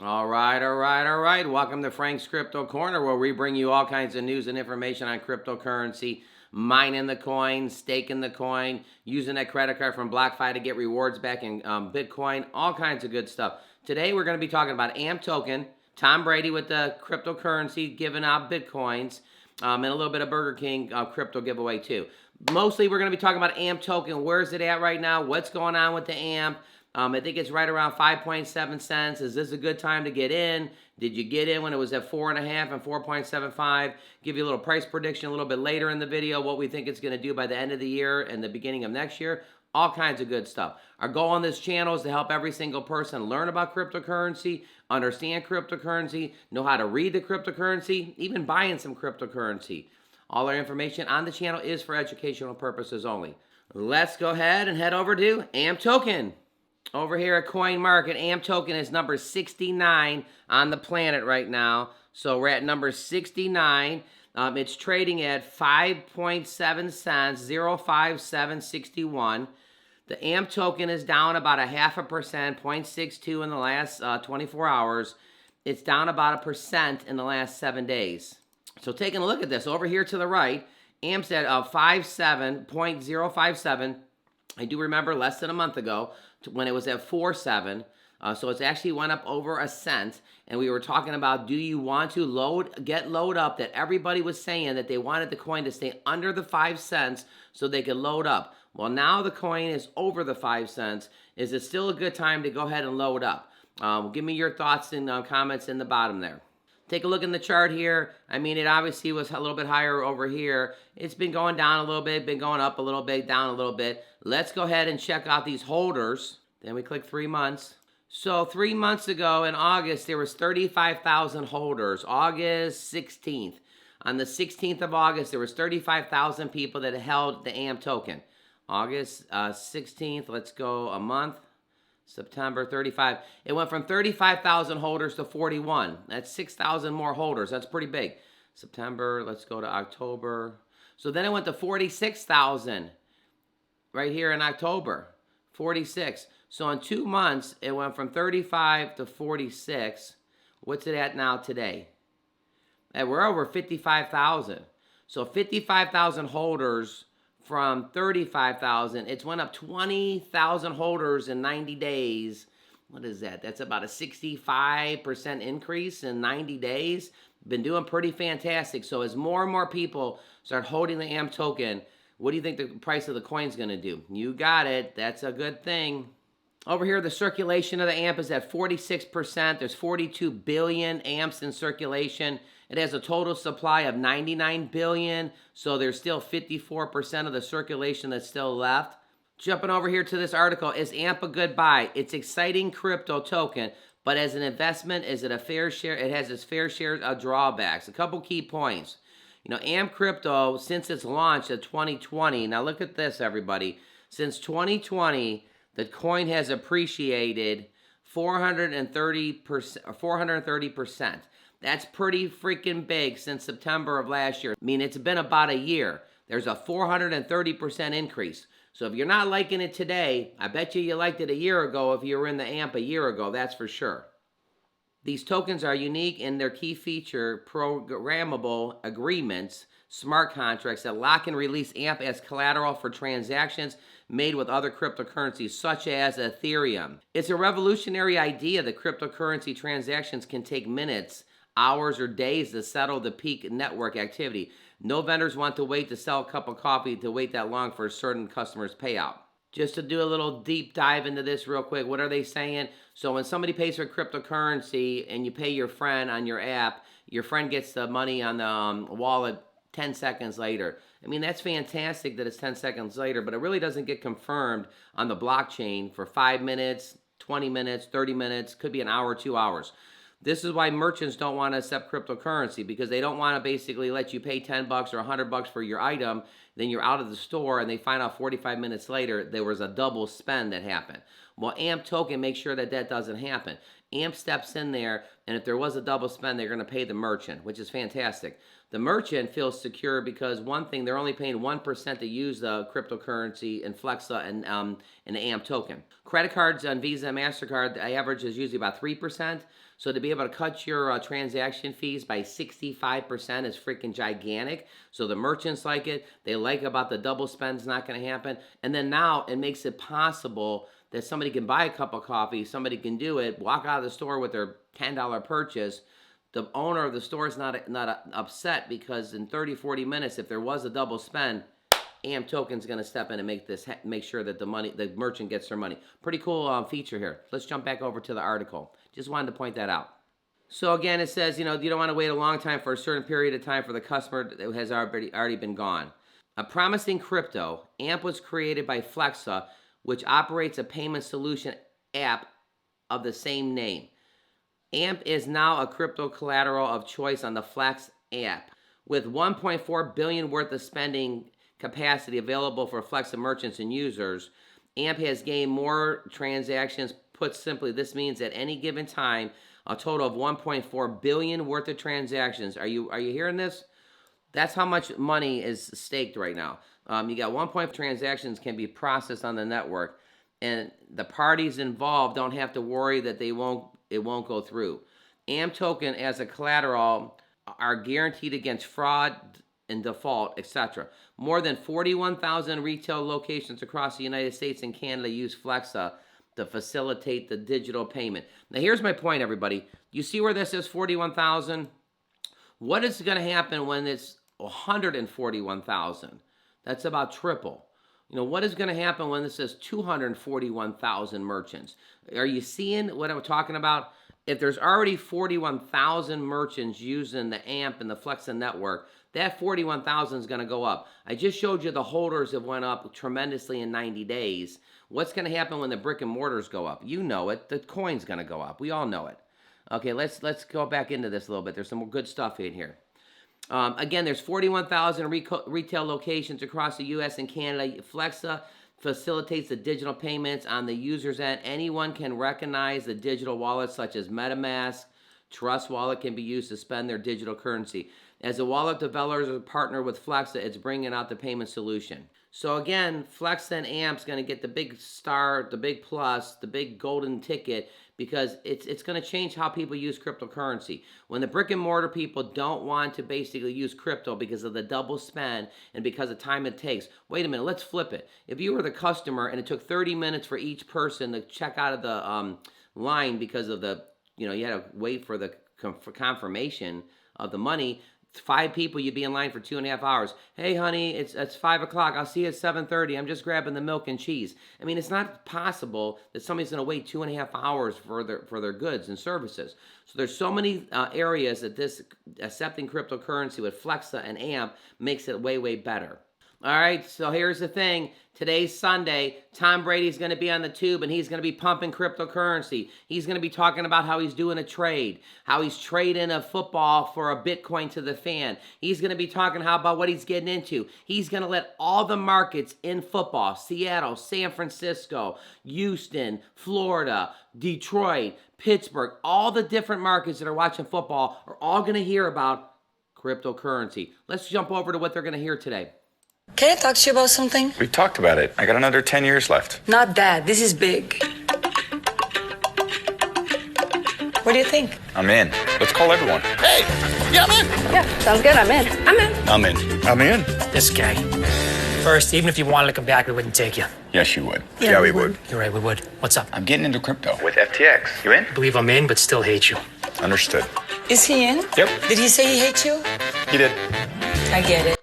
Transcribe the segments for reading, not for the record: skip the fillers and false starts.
All right. Welcome to Frank's Crypto Corner, where we bring you all kinds of news and information on cryptocurrency, mining the coin, staking the coin, using that credit card from BlockFi to get rewards back in Bitcoin, all kinds of good stuff. Today, we're going to be talking about AMP token, Tom Brady with the cryptocurrency giving out Bitcoins, and a little bit of Burger King crypto giveaway too. Mostly, we're going to be talking about AMP token. Where's it at right now? What's going on with the AMP? I think it's right around 5.7 cents. Is this a good time to get in? Did you get in when it was at 4.5 and 4.75? Give you a little price prediction a little bit later in the video, what we think it's going to do by the end of the year and the beginning of next year. All kinds of good stuff. Our goal on this channel is to help every single person learn about cryptocurrency, understand cryptocurrency, know how to read the cryptocurrency, even buying some cryptocurrency. All our information on the channel is for educational purposes only. Let's go ahead and head over to AMP token. Over here at Coin Market, AMP token is number 69 on the planet right now. So we're at number 69. It's trading at 5.7 cents, 05761. The AMP token is down about 0.5%, 0.62 in the last 24 hours. It's down about 1% in the last 7 days. So taking a look at this, over here to the right, AMP's at 0.57. I do remember less than a month ago when it was at 4.7. So it's actually went up over a cent. And we were talking about, do you want to get load up? That everybody was saying that they wanted the coin to stay under the 5 cents so they could load up. Well, now the coin is over the 5 cents. Is it still a good time to go ahead and load up? Give me your thoughts and comments in the bottom there. Take a look in the chart here. I mean, it obviously was a little bit higher over here. It's been going down a little bit, been going up a little bit, down a little bit. Let's go ahead and check out these holders. Then we click 3 months. So 3 months ago in August, there was 35,000 holders. August 16th. On the 16th of August, there was 35,000 people that held the AMP token. August 16th, let's go a month. September 35. It went from 35,000 holders to 41. That's 6,000 more holders. That's pretty big. September, let's go to October. So then it went to 46,000 right here in October. 46. So in 2 months, it went from 35 to 46. What's it at now today? And we're over 55,000. So 55,000 holders from 35,000. It's went up 20,000 holders in 90 days. What is that? That's about a 65% increase in 90 days. Been doing pretty fantastic. So as more and more people start holding the AMP token, what do you think the price of the coin's going to do? You got it. That's a good thing. Over here, the circulation of the AMP is at 46%. There's 42 billion AMPs in circulation. It has a total supply of 99 billion, so there's still 54% of the circulation that's still left. Jumping over here to this article, is AMP a good buy? It's exciting crypto token, but as an investment, is it a fair share? It has its fair share of drawbacks. A couple key points. You know, AMP crypto, since its launch in 2020, now look at this, everybody. Since 2020, the coin has appreciated 430%. That's pretty freaking big since September of last year. I mean, it's been about a year. There's a 430% increase. So if you're not liking it today, I bet you liked it a year ago if you were in the AMP a year ago, that's for sure. These tokens are unique in their key feature, programmable agreements, smart contracts that lock and release AMP as collateral for transactions made with other cryptocurrencies, such as Ethereum. It's a revolutionary idea that cryptocurrency transactions can take minutes, hours, or days to settle the peak network activity. No vendors want to wait to sell a cup of coffee to wait that long for a certain customer's payout. Just to do a little deep dive into this real quick, what are they saying? So when somebody pays for cryptocurrency and you pay your friend on your app, your friend gets the money on the wallet 10 seconds later. I mean, that's fantastic that it's 10 seconds later, but it really doesn't get confirmed on the blockchain for 5 minutes, 20 minutes, 30 minutes, could be an hour, 2 hours. This is why merchants don't want to accept cryptocurrency, because they don't want to basically let you pay 10 bucks or 100 bucks for your item, then you're out of the store and they find out 45 minutes later there was a double spend that happened. Well, AMP token makes sure that that doesn't happen. AMP steps in there, and if there was a double spend, they're going to pay the merchant, which is fantastic. The merchant feels secure because, one thing, they're only paying 1% to use the cryptocurrency in Flexa and the AMP token. Credit cards on Visa and MasterCard, the average is usually about 3%. So to be able to cut your transaction fees by 65% is freaking gigantic. So the merchants like it. They like about the double spend's not going to happen. And then now it makes it possible that somebody can buy a cup of coffee, somebody can do it, walk out of the store with their $10 purchase. The owner of the store is not upset because in 30, 40 minutes, if there was a double spend, AM Token's going to step in and make sure that the merchant gets their money. Pretty cool feature here. Let's jump back over to the article. Just wanted to point that out. So again, it says, you don't want to wait a long time for a certain period of time for the customer that has already been gone. A promising crypto, AMP was created by Flexa, which operates a payment solution app of the same name. AMP is now a crypto collateral of choice on the Flex app. With 1.4 billion worth of spending capacity available for Flexa merchants and users, AMP has gained more transactions. Put simply, this means at any given time, a total of 1.4 billion worth of transactions. Are you hearing this? That's how much money is staked right now. You got 1.4 transactions can be processed on the network, and the parties involved don't have to worry that it won't go through. AMP token as a collateral are guaranteed against fraud and default, etc. More than 41,000 retail locations across the United States and Canada use Flexa to facilitate the digital payment. Now here's my point, everybody. You see where this is 41,000? What is going to happen when it's 141,000? That's about triple. What is going to happen when this is 241,000 merchants? Are you seeing what I'm talking about? If there's already 41,000 merchants using the AMP and the Flexa network, that 41,000 is going to go up. I just showed you the holders have went up tremendously in 90 days. What's going to happen when the brick and mortars go up? You know it. The coin's going to go up. We all know it. Okay, let's go back into this a little bit. There's some more good stuff in here. Again, there's 41,000 retail locations across the U.S. and Canada. Flexa facilitates the digital payments on the user's end. Anyone can recognize the digital wallets such as MetaMask. Trust Wallet can be used to spend their digital currency. As a wallet developer partner with Flexa, it's bringing out the payment solution. So again, Flexa and AMP's going to get the big star, the big plus, the big golden ticket, because it's going to change how people use cryptocurrency. When the brick and mortar people don't want to basically use crypto because of the double spend and because of time it takes. Wait a minute, let's flip it. If you were the customer and it took 30 minutes for each person to check out of the line because of the, you had to wait for the confirmation of the money. 5 people, you'd be in line for 2.5 hours. Hey, honey, it's 5 o'clock. I'll see you at 7:30. I'm just grabbing the milk and cheese. I mean, it's not possible that somebody's going to wait 2.5 hours for their goods and services. So there's so many areas that this accepting cryptocurrency with Flexa and AMP makes it way, way better. All right, so here's the thing. Today's Sunday. Tom Brady's going to be on the tube, and he's going to be pumping cryptocurrency. He's going to be talking about how he's doing a trade, how he's trading a football for a Bitcoin to the fan. He's going to be talking about what he's getting into. He's going to let all the markets in football, Seattle, San Francisco, Houston, Florida, Detroit, Pittsburgh, all the different markets that are watching football are all going to hear about cryptocurrency. Let's jump over to what they're going to hear today. Can I talk to you about something? We talked about it. I got another 10 years left. Not that. This is big. What do you think? I'm in. Let's call everyone. Hey! Yeah, I'm in! Yeah, sounds good. I'm in. I'm in. I'm in. This guy. First, even if you wanted to come back, we wouldn't take you. Yes, you would. Yeah, we would. You're right, we would. What's up? I'm getting into crypto with FTX. You in? I believe I'm in, but still hate you. Understood. Is he in? Yep. Did he say he hates you? He did. I get it.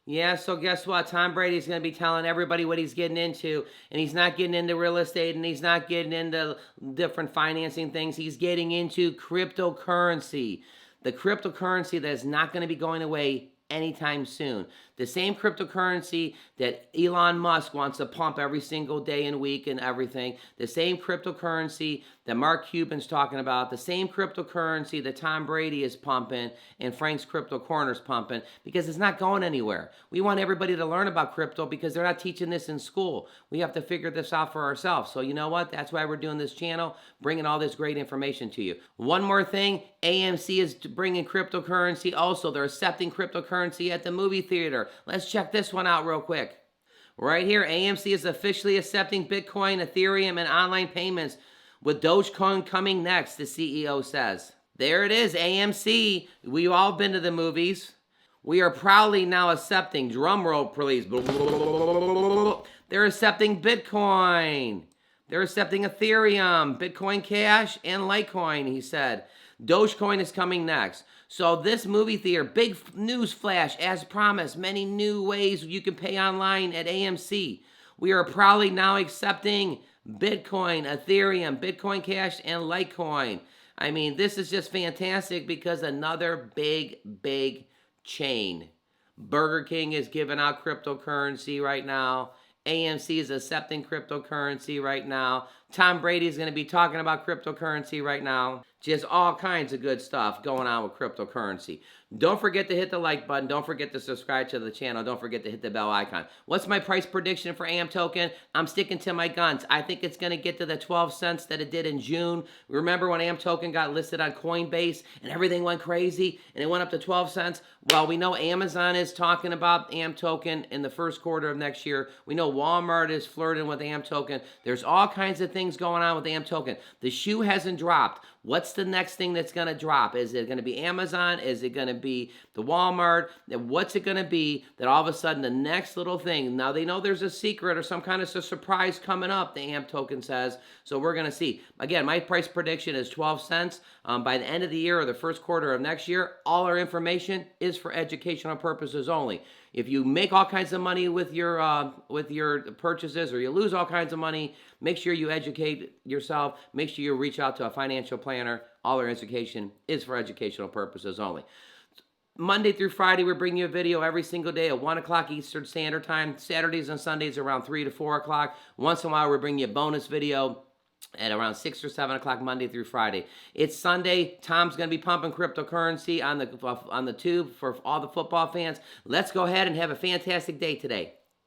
Yeah, so guess what? Tom Brady's going to be telling everybody what he's getting into, and he's not getting into real estate, and he's not getting into different financing things. He's getting into cryptocurrency, the cryptocurrency that is not going to be going away anytime soon. The same cryptocurrency that Elon Musk wants to pump every single day and week and everything. The same cryptocurrency that Mark Cuban's talking about. The same cryptocurrency that Tom Brady is pumping and Frank's Crypto Corner's pumping, because it's not going anywhere. We want everybody to learn about crypto because they're not teaching this in school. We have to figure this out for ourselves. So you know what? That's why we're doing this channel, bringing all this great information to you. One more thing, AMC is bringing cryptocurrency also. They're accepting cryptocurrency at the movie theater. Let's check this one out real quick. Right here, AMC is officially accepting Bitcoin, Ethereum, and online payments with Dogecoin coming next, the CEO says. There it is, AMC. We've all been to the movies. We are proudly now accepting, drum roll please, they're accepting Bitcoin. They're accepting Ethereum, Bitcoin Cash, and Litecoin, he said. Dogecoin is coming next. So this movie theater, big news flash, as promised, many new ways you can pay online at AMC. We are proudly now accepting Bitcoin, Ethereum, Bitcoin Cash, and Litecoin. I mean, this is just fantastic because another big chain. Burger King is giving out cryptocurrency right now. AMC is accepting cryptocurrency right now. Tom Brady is going to be talking about cryptocurrency right now. Just all kinds of good stuff going on with cryptocurrency. Don't forget to hit the like button. Don't forget to subscribe to the channel. Don't forget to hit the bell icon. What's my price prediction for AM token? I'm sticking to my guns. I think it's going to get to the 12 cents that it did in June. Remember when AM token got listed on Coinbase and everything went crazy and it went up to 12 cents? Well, we know Amazon is talking about AM token in the first quarter of next year. We know Walmart is flirting with AM token. There's all kinds of things going on with AM token. The shoe hasn't dropped. What's the next thing that's going to drop? Is it going to be Amazon? Is it going to be the Walmart? What's it going to be that all of a sudden the next little thing, now they know there's a secret or some kind of surprise coming up, the AM token says, so we're going to see. Again, my price prediction is 12 cents. By the end of the year or the first quarter of next year, all our information is for educational purposes only. If you make all kinds of money with your purchases or you lose all kinds of money, make sure you educate yourself. Make sure you reach out to a financial planner. All our education is for educational purposes only. Monday through Friday, we're bringing you a video every single day at 1 o'clock Eastern Standard Time. Saturdays and Sundays around 3 to 4 o'clock. Once in a while, we're bringing you a bonus video at around 6 or 7 o'clock Monday through Friday. It's Sunday. Tom's going to be pumping cryptocurrency on the tube for all the football fans. Let's go ahead and have a fantastic day today.